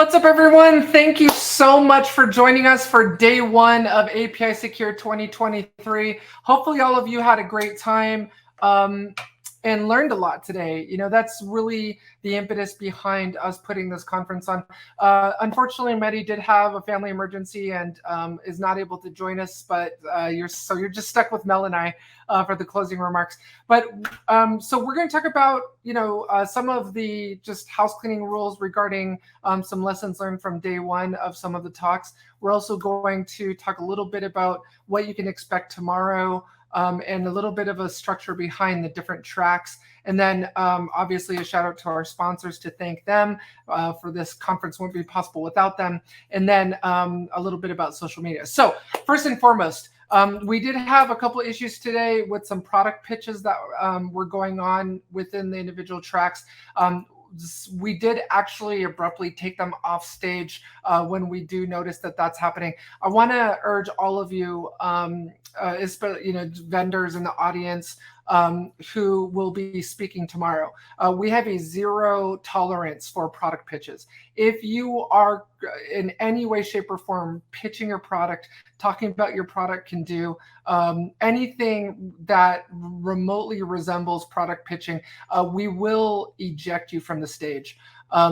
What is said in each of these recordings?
What's up, everyone? Thank you so much for joining us for day one of Apisecure 2023. Hopefully all of you had a great time and learned a lot today. You know, that's really the impetus behind us putting this conference on. Unfortunately, Mehdi did have a family emergency and is not able to join us, but you're just stuck with Mel and I for the closing remarks. But so we're going to talk about, some of the just house cleaning rules regarding some lessons learned from day one of some of the talks. We're also going to talk a little bit about what you can expect tomorrow, and a little bit of a structure behind the different tracks. And then obviously a shout out to our sponsors to thank them for this conference wouldn't be possible without them. And then a little bit about social media. So first and foremost, we did have a couple issues today with some product pitches that were going on within the individual tracks. We did actually abruptly take them off stage when we do notice that that's happening. I want to urge all of you, especially vendors in the audience who will be speaking tomorrow. We have a zero tolerance for product pitches. If you are in any way, shape, or form pitching your product, talking about your product can do, anything that remotely resembles product pitching, we will eject you from the stage.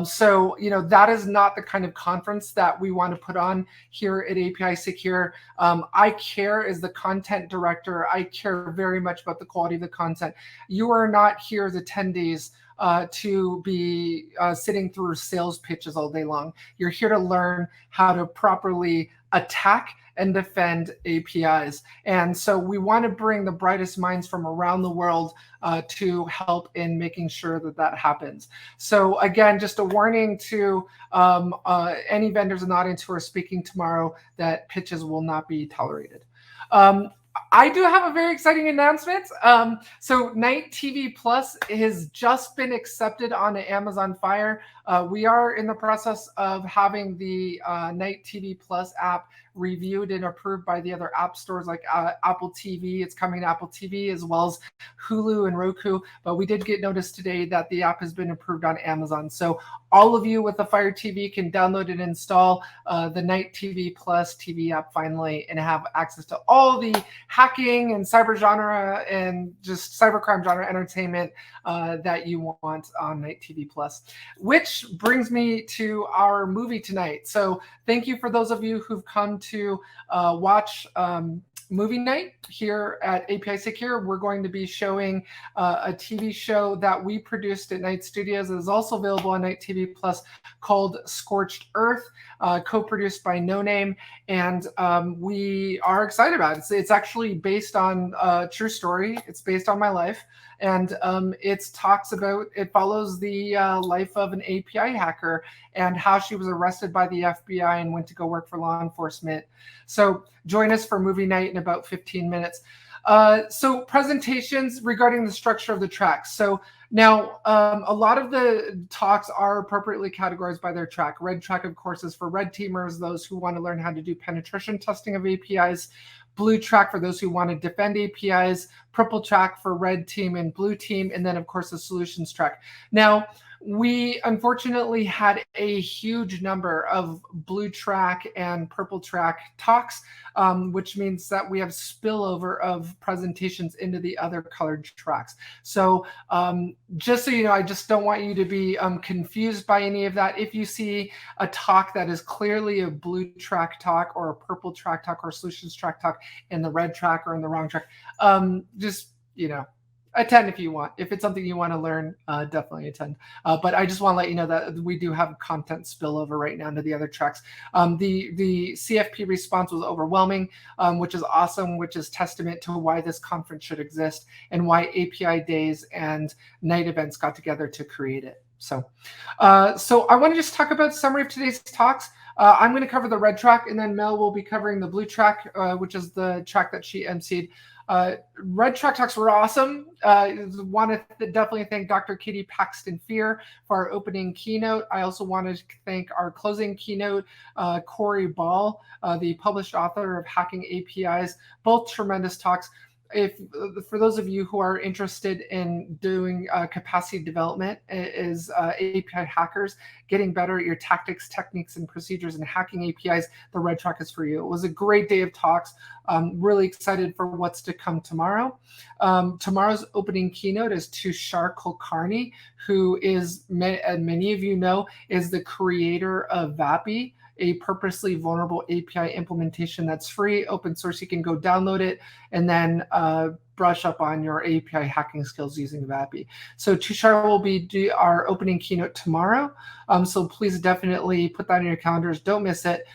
So, that is not the kind of conference that we want to put on here at Apisecure. I care as the content director. I care very much about the quality of the content. You are not here as attendees to be sitting through sales pitches all day long. You're here to learn how to properly attack and defend APIs. And so we want to bring the brightest minds from around the world to help in making sure that that happens. So again, just a warning to any vendors in the audience who are speaking tomorrow that pitches will not be tolerated. I do have a very exciting announcement. So Night TV Plus has just been accepted on Amazon Fire. We are in the process of having the Night TV Plus app reviewed and approved by the other app stores like Apple TV. It's coming to Apple TV as well as Hulu and Roku. But we did get notice today that the app has been approved on Amazon. So all of you with the Fire TV can download and install the Night TV Plus TV app finally and have access to all the hacking and cyber genre and just cybercrime genre entertainment that you want on Night TV Plus. Which brings me to our movie tonight. So thank you for those of you who've come to watch movie night here at Apisecure. We're going to be showing a TV show that we produced at Night Studios. It is also available on Night TV Plus called Scorched Earth, co-produced by No Name, and we are excited about it. It's actually based on a true story. It's based on my life, and it follows the life of an API hacker and how she was arrested by the FBI and went to go work for law enforcement. So join us for movie night in about 15 minutes. So presentations regarding the structure of the tracks. So now a lot of the talks are appropriately categorized by their track. Red track, of course, is for red teamers, those who want to learn how to do penetration testing of APIs. Blue track for those who want to defend APIs. Purple track for red team and blue team. And then, of course, the solutions track. Now, we unfortunately had a huge number of blue track and purple track talks, which means that we have spillover of presentations into the other colored tracks. So just so you know, I just don't want you to be confused by any of that. If you see a talk that is clearly a blue track talk or a purple track talk or a solutions track talk in the red track or in the wrong track, just, attend if you want. If it's something you want to learn, definitely attend. But I just want to let you know that we do have content spillover right now into the other tracks. The CFP response was overwhelming, which is awesome, which is testament to why this conference should exist and why API days and night events got together to create it. So I want to just talk about summary of today's talks. I'm going to cover the red track, and then Mel will be covering the blue track, which is the track that she emceed. Red track talks were awesome. Want to definitely thank Dr. Katie Paxton Fear for our opening keynote. I also want to thank our closing keynote, Corey Ball, the published author of Hacking APIs. Both tremendous talks. if for those of you who are interested in doing capacity development, is API hackers, getting better at your tactics, techniques, and procedures and hacking APIs, the red track is for you. It was a great day of talks. Really excited for what's to come tomorrow. Tomorrow's opening keynote is Tushar Kulkarni, who is, many of you know, is the creator of VAPI, a purposely vulnerable API implementation that's free, open source. You can go download it and then brush up on your API hacking skills using VAPI. So Tushar will be our opening keynote tomorrow. So please definitely put that in your calendars. Don't miss it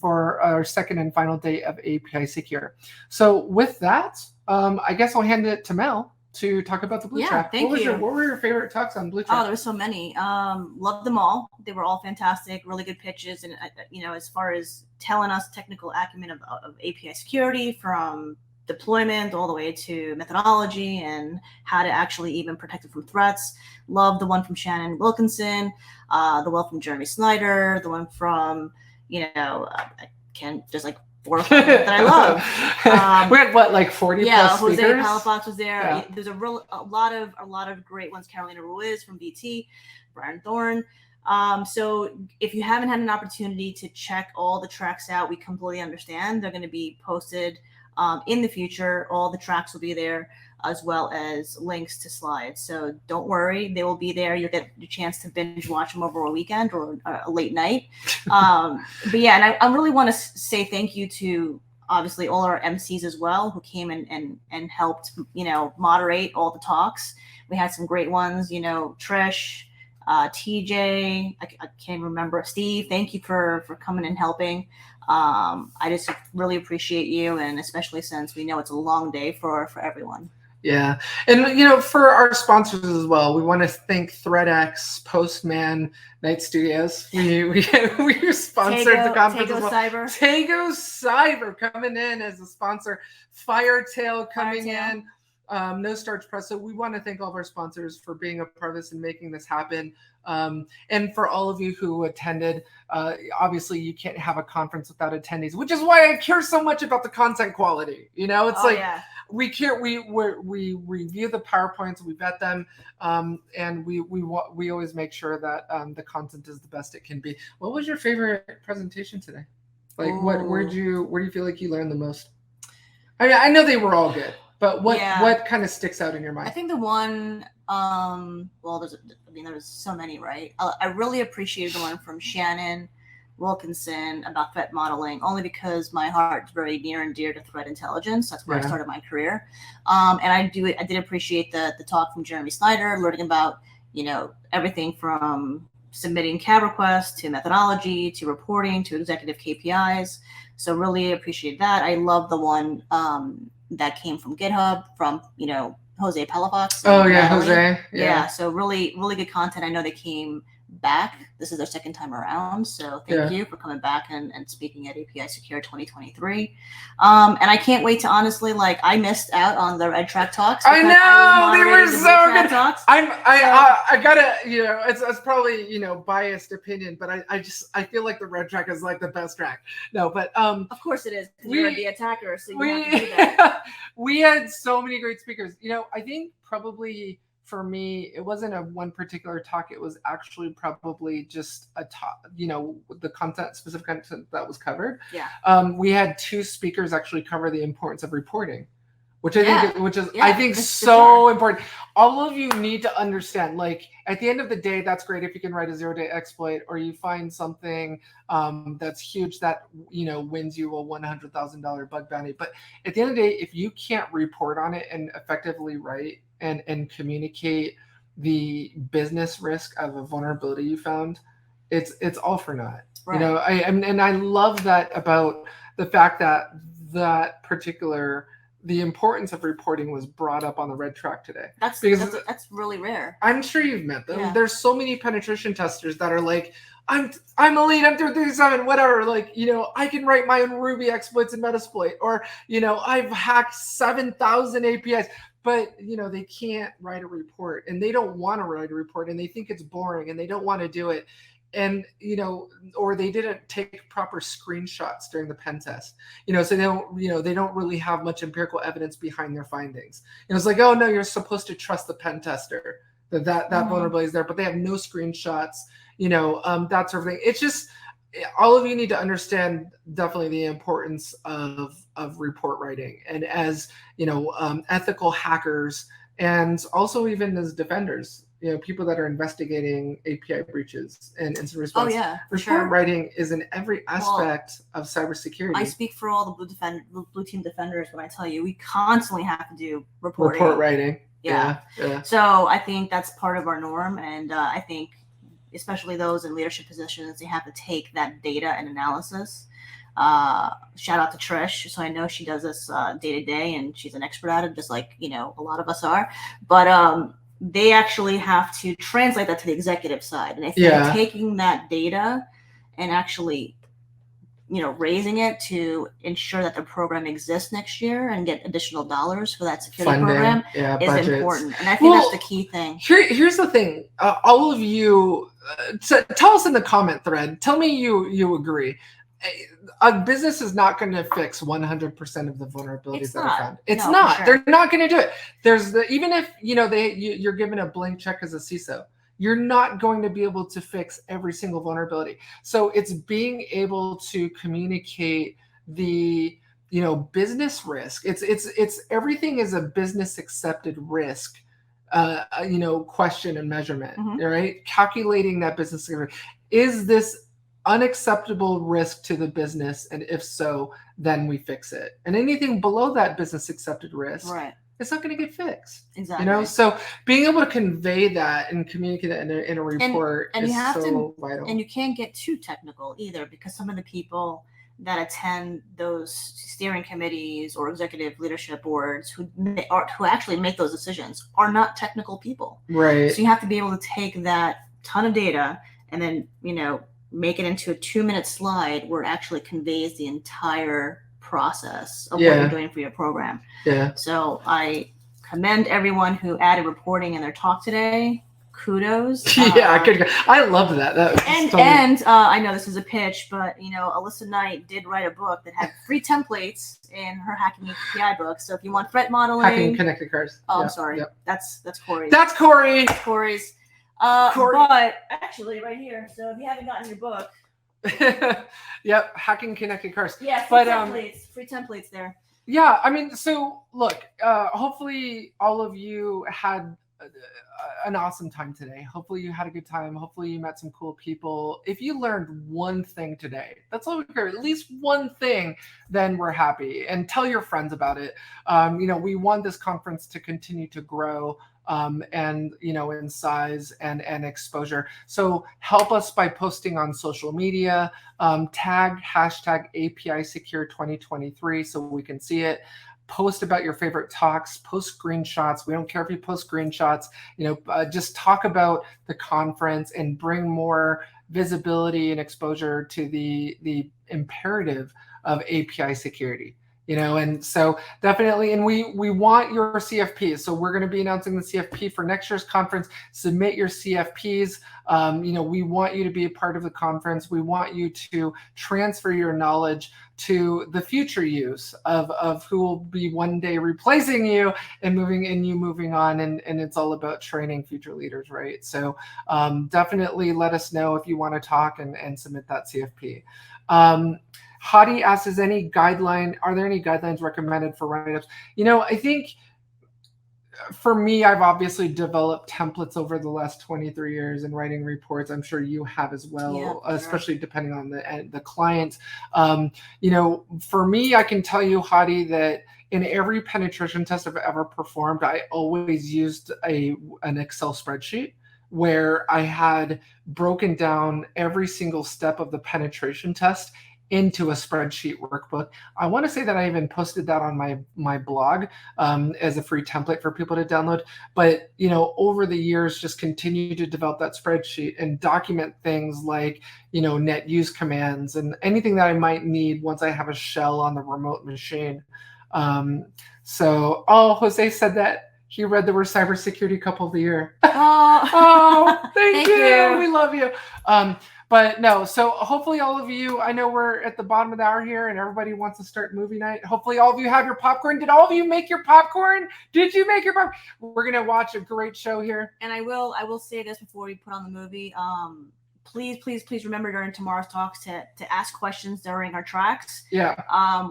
for our second and final day of Apisecure. So with that, I guess I'll hand it to Mel to talk about the Blue Track. Thank you. What were your favorite talks on Blue Track? Oh, there were so many. Loved them all. They were all fantastic, really good pitches. And, as far as telling us technical acumen of API security, from deployment all the way to methodology and how to actually even protect it from threats. Loved the one from Shannon Wilkinson, the one from Jeremy Snyder, the one from, just like 4 or 5 that I love. We had what, like 40 plus Jose speakers? Palafox was there. Yeah. There's a lot of great ones. Carolina Ruiz from BT, Brian Thorne. So if you haven't had an opportunity to check all the tracks out, we completely understand. They're going to be posted in the future. All the tracks will be there, as well as links to slides. So don't worry, they will be there. You'll get the chance to binge watch them over a weekend or a late night. But yeah, and I really want to say thank you to obviously all our MCs as well, who came and helped, moderate all the talks. We had some great ones, Trish, TJ, I can't remember, Steve, thank you for coming and helping. I just really appreciate you, and especially since we know it's a long day for everyone. Yeah. And, for our sponsors as well, we want to thank ThreatX, Postman, Night Studios. We sponsored the conference as well. Tago Cyber coming in as a sponsor. Firetail coming in. No Starch Press. So we want to thank all of our sponsors for being a part of this and making this happen. And for all of you who attended, obviously you can't have a conference without attendees, which is why I care so much about the content quality. We care. We review the PowerPoints, we vet them, and we always make sure that the content is the best it can be. What was your favorite presentation today? Like, where do you feel like you learned the most? I mean, I know they were all good, but what kind of sticks out in your mind? I think the one, there's so many, right? I really appreciated the one from Shannon Wilkinson about threat modeling, only because my heart's very near and dear to threat intelligence. That's where I started my career. And I did appreciate the talk from Jeremy Snyder, learning about, everything from submitting CAB requests to methodology to reporting to executive KPIs. So really appreciate that. I love the one that came from GitHub from, Jose Palafox. Oh yeah, Jose. Yeah. So really, really good content. I know they came back. This is their second time around. So thank you for coming back and speaking at Apisecure 2023. And I can't wait to honestly, I missed out on the Red Track talks. I know, they were so good. Talks. I gotta, it's probably, biased opinion, but I feel like the Red Track is like the best track. No, but of course it is. You're the attacker, so you have to do that. We had so many great speakers. I think probably for me, it wasn't a one particular talk. It was actually probably just a talk, the specific content that was covered. Yeah. We had 2 speakers actually cover the importance of reporting, which I think so important. All of you need to understand, at the end of the day, that's great if you can write a 0-day exploit or you find something that's huge that, wins you a $100,000 bug bounty. But at the end of the day, if you can't report on it and effectively write and communicate the business risk of a vulnerability you found, it's all for naught. Right. I love that about the fact that particular the importance of reporting was brought up on the Red Track today. That's really rare. I'm sure you've met them. Yeah. There's so many penetration testers that are like, I'm elite, I'm 337, whatever. I can write my own Ruby exploits and Metasploit, or I've hacked 7,000 APIs. But, they can't write a report, and they don't want to write a report, and they think it's boring, and they don't want to do it. and or they didn't take proper screenshots during the pen test, so they don't really have much empirical evidence behind their findings. It's like, oh no, you're supposed to trust the pen tester that vulnerability is there, but they have no screenshots, that sort of thing. It's just, all of you need to understand definitely the importance of report writing, and as ethical hackers, and also even as defenders, people that are investigating API breaches and incident response. Oh yeah, for report sure. writing is in every aspect of cybersecurity. I speak for all the blue team defenders when I tell you we constantly have to do reporting. Report writing. Yeah. So I think that's part of our norm, and I think especially those in leadership positions, they have to take that data and analysis. Shout out to Trish. So I know she does this day to day, and she's an expert at it, just like a lot of us are. But they actually have to translate that to the executive side, and if they're taking that data and actually raising it to ensure that the program exists next year and get additional dollars for that security program is budgets. Important. And I think that's the key thing. Here's the thing. All of you, tell us in the comment thread. Tell me you agree. A business is not going to fix 100% of the vulnerabilities that are found. It's not. Sure. They're not going to do it. Even if you're given a blank check as a CISO, you're not going to be able to fix every single vulnerability. So it's being able to communicate the business risk. It's everything is a business accepted risk, question and measurement. Right? Calculating that business risk. Is this unacceptable risk to the business, and if so, then we fix it. And anything below that business accepted risk, it's not going to get fixed. Exactly. So being able to convey that and communicate that in a report is so vital. And you can't get too technical either, because some of the people that attend those steering committees or executive leadership boards who actually make those decisions are not technical people. Right. So you have to be able to take that ton of data and then make it into a 2-minute slide where it actually conveys the entire process of what you're doing for your program. So I commend everyone who added reporting in their talk today. Kudos. I loved that. I know this is a pitch, but Alissa Knight did write a book that had free templates in her hacking API book. So if you want threat modeling, hacking connected cars. Oh, I'm sorry. That's Corey's. That's Corey. Corey's. But actually, right here. So if you haven't gotten your book. Hacking connected cars. Yeah, free templates there. Yeah, I mean, so look, hopefully all of you had an awesome time today. Hopefully you had a good time. Hopefully you met some cool people. If you learned one thing today, that's all we care. At least one thing, then we're happy. And tell your friends about it. We want this conference to continue to grow. And in size and exposure. So help us by posting on social media, tag hashtag Apisecure 2023 so we can see it. Post about your favorite talks, post screenshots. We don't care if you post screenshots, just talk about the conference and bring more visibility and exposure to the imperative of API security. And so definitely, and we want your CFPs. So we're going to be announcing the CFP for next year's conference. Submit your CFPs. We want you to be a part of the conference. We want you to transfer your knowledge to the future use of who will be one day replacing you and moving on. And it's all about training future leaders, right? So definitely let us know if you want to talk and submit that CFP. Hadi asks, are there any guidelines recommended for write-ups? I think for me, I've obviously developed templates over the last 23 years in writing reports. I'm sure you have as well, especially depending on the client. For me, I can tell you, Hadi, that in every penetration test I've ever performed, I always used an Excel spreadsheet where I had broken down every single step of the penetration test into a spreadsheet workbook. I want to say that I even posted that on my blog as a free template for people to download. But over the years, just continue to develop that spreadsheet and document things like net use commands and anything that I might need once I have a shell on the remote machine. Jose said that he read the word cybersecurity couple of the year. Oh, thank you. We love you. But no, so hopefully all of you, I know we're at the bottom of the hour here and everybody wants to start movie night. Hopefully all of you have your popcorn. Did all of you make your popcorn? Did you make your popcorn? We're going to watch a great show here. And I will say this before we put on the movie. Please remember during tomorrow's talks to ask questions during our tracks. Yeah.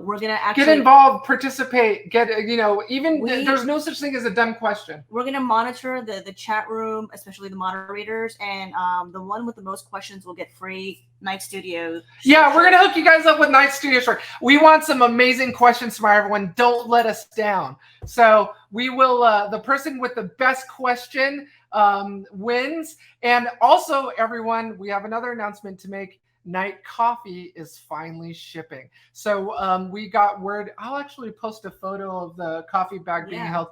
We're gonna actually get involved, participate, there's no such thing as a dumb question. We're gonna monitor the chat room, especially the moderators, and the one with the most questions will get free Night Studio. Yeah, we're gonna hook you guys up with Night Studio short. We want some amazing questions from everyone. Don't let us down. So we will. The person with the best question wins. And also, everyone, we have another announcement to make. Night Coffee is finally shipping. So we got word. I'll actually post a photo of the coffee bag being held.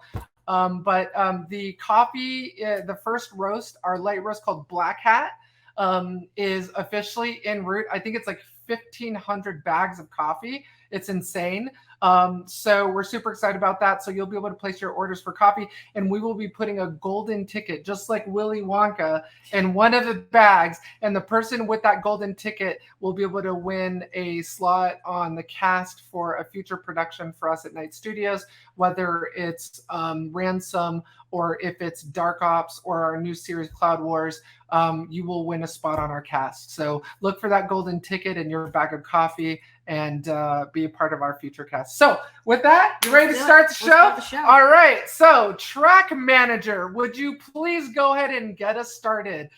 But the coffee, the first roast, our light roast called Black Hat, is officially en route. I think it's like 1,500 bags of coffee. It's insane. So we're super excited about that. So you'll be able to place your orders for coffee, and we will be putting a golden ticket, just like Willy Wonka, in one of the bags. And the person with that golden ticket will be able to win a slot on the cast for a future production for us at Night Studios, whether it's Ransom or if it's Dark Ops or our new series Cloud Wars. You will win a spot on our cast. So look for that golden ticket in your bag of coffee and be a part of our future cast. So with that, you ready to start the show? All right. So track manager, would you please go ahead and get us started?